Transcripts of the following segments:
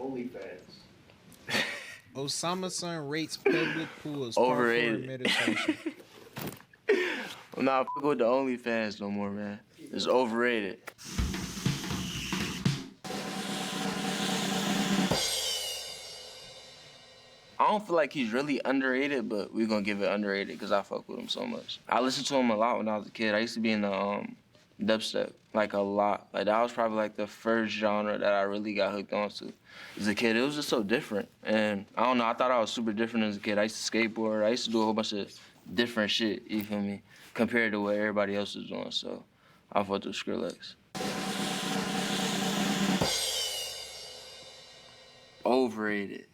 OnlyFans. OsamaSon rates public pools. Overrated. Parkour meditation. I'm not fucking with the OnlyFans no more, man. It's overrated. I don't feel like he's really underrated, but we're gonna give it underrated because I fuck with him so much. I listened to him a lot when I was a kid. I used to be in the dubstep, like a lot. Like that was probably like the first genre that I really got hooked onto. As a kid, it was just so different. And I don't know, I thought I was super different as a kid. I used to skateboard. I used to do a whole bunch of different shit, you feel me, compared to what everybody else was doing. So I fucked with Skrillex. Overrated.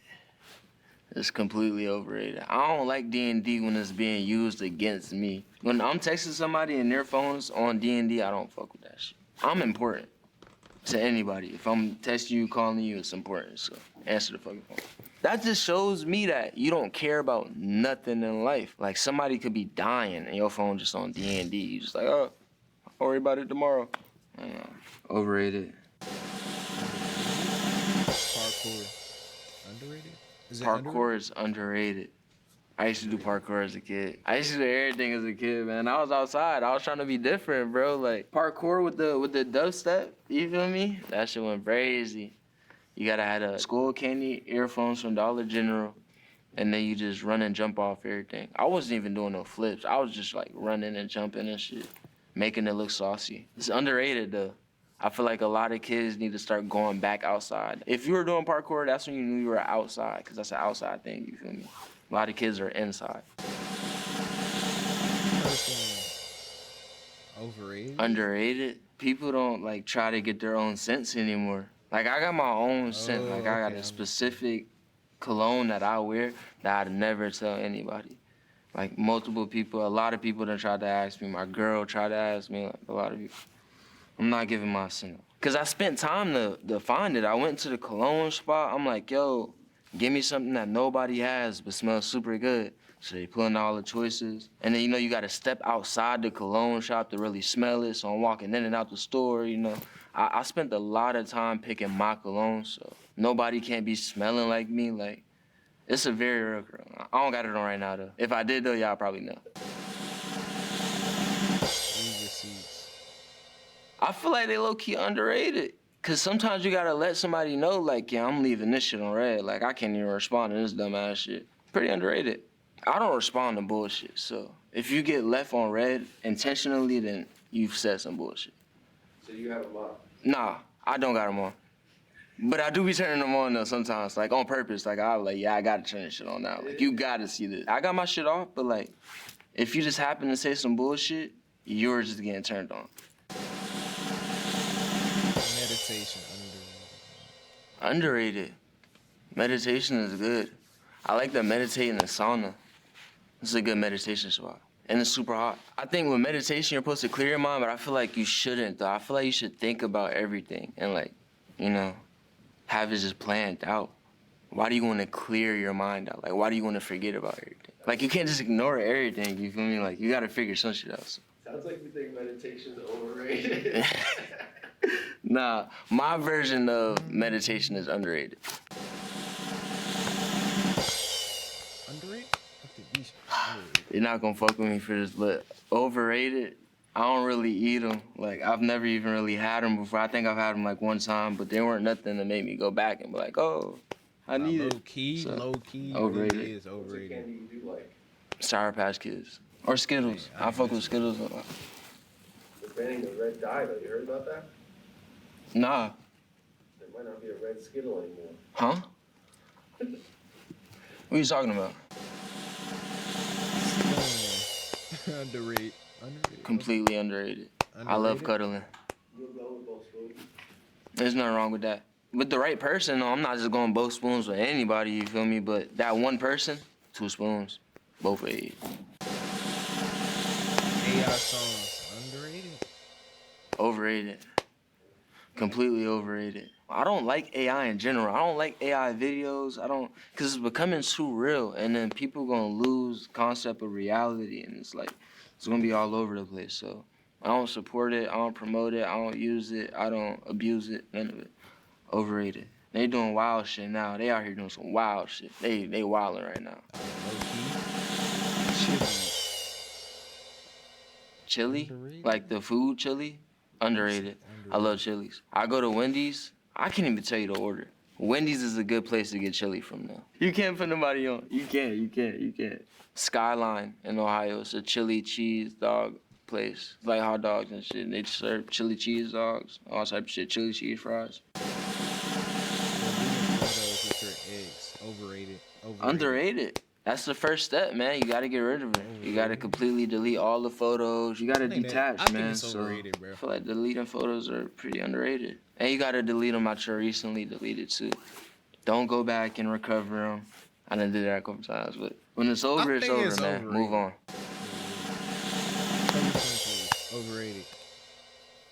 It's completely overrated. I don't like D&D when it's being used against me. When I'm texting somebody and their phone's on D&D, I don't fuck with that shit. I'm important to anybody. If I'm texting you, calling you, it's important, so answer the fucking phone. That just shows me that you don't care about nothing in life. Like somebody could be dying and your phone just on D&D. You just like, oh, I'll worry about it tomorrow. I don't know. Overrated. Parkour. Underrated? Is it Parkour underrated? is underrated. I used to do parkour as a kid. I used to do everything as a kid, man. I was outside. I was trying to be different, bro. Like parkour with the dubstep, you feel me? That shit went crazy. You gotta have a Skull Candy earphones from Dollar General, and then you just run and jump off everything. I wasn't even doing no flips. I was just like running and jumping and shit, making it look saucy. It's underrated though. I feel like a lot of kids need to start going back outside. If you were doing parkour, that's when you knew you were outside, because that's an outside thing, you feel me? A lot of kids are inside. Overrated? Underrated? People don't like try to get their own scents anymore. Like I got my own scent. Like I got a specific cologne that I wear that I'd never tell anybody. Like multiple people, a lot of people done tried to ask me. My girl tried to ask me, like a lot of people. I'm not giving my scent. Cause I spent time to find it. I went to the cologne spot. I'm like, yo, give me something that nobody has but smells super good. So they put in all the choices. And then, you gotta step outside the cologne shop to really smell it. So I'm walking in and out the store, I spent a lot of time picking my cologne, so nobody can't be smelling like me. Like, it's a very real cologne. I don't got it on right now, though. If I did, though, y'all probably know. I feel like they low-key underrated. Cause sometimes you gotta let somebody know, like, yeah, I'm leaving this shit on red. Like, I can't even respond to this dumbass shit. Pretty underrated. I don't respond to bullshit, so if you get left on red intentionally, then you've said some bullshit. So you have them on? Nah, I don't got them on. But I do be turning them on, though, sometimes, like, on purpose. Like, I gotta turn this shit on now. Like, you gotta see this. I got my shit off, but, like, if you just happen to say some bullshit, yours is getting turned on. Meditation, Underrated. Meditation is good. I like to meditate in the sauna. This is a good meditation spot. And it's super hot. I think with meditation, you're supposed to clear your mind, but I feel like you shouldn't, though. I feel like you should think about everything and, like, have it just planned out. Why do you want to clear your mind out? Like, why do you want to forget about everything? Like, you can't just ignore everything, you feel me? Like, you got to figure some shit out. So. Sounds like you think meditation's overrated. Nah, my version of meditation is underrated. Underrated? You're not gonna fuck with me for this, but overrated, I don't really eat them. Like, I've never even really had them before. I think I've had them like one time, but they weren't nothing to make me go back and be like, oh, I need it. Low key, overrated. It is overrated. What candy you do like? Sour Patch Kids. Or Skittles. I fuck with Skittles a lot. They're banning the red dye, though. You heard about that? Nah. There might not be a red Skittle anymore. Huh? What are you talking about? Underrated. Completely underrated. I love cuddling. You'll go with both spoons? There's nothing wrong with that. With the right person, though, I'm not just going both spoons with anybody, you feel me? But that one person, 2 spoons, both ways. AI songs, underrated? Overrated. Completely overrated. I don't like AI in general. I don't like AI videos. Because it's becoming too real, and then people gonna lose concept of reality, and it's like, it's gonna be all over the place. So I don't support it. I don't promote it. I don't use it. I don't abuse it. None of it. Overrated. They doing wild shit now. They out here doing some wild shit. They wilding right now. Chili, Underrated? like the food chili, underrated. I love Chili's. I go to Wendy's. I can't even tell you the order. Wendy's is a good place to get chili from now. You can't put nobody on. You can't. Skyline in Ohio. It's a chili cheese dog place. It's like hot dogs and shit. They serve chili cheese dogs, all type of shit. Chili cheese fries. Photos with your eggs. Overrated. Underrated. That's the first step, man. You gotta get rid of it. You gotta completely delete all the photos. You gotta detach, I think man. it's overrated, bro. I feel like deleting photos are pretty underrated. And you gotta delete them out your recently deleted too. Don't go back and recover them. I done did that a couple times, but when it's over, it's think over, it's man. overrated. Move on. Overrated.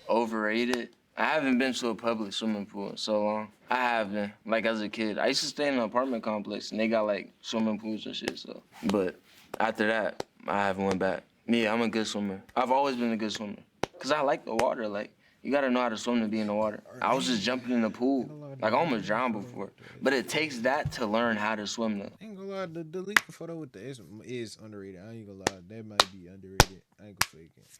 Overrated? I haven't been to a public swimming pool in so long. I have been, like as a kid. I used to stay in an apartment complex and they got like swimming pools and shit, so. But after that, I haven't went back. Me, I'm a good swimmer. I've always been a good swimmer. Cause I like the water, like, you gotta know how to swim to be in the water. I was just jumping in the pool. Like I almost drowned before. But it takes that to learn how to swim though. I ain't gonna lie, the delete the photo with the S is underrated. I ain't gonna lie, that might be underrated. I ain't gonna fake it.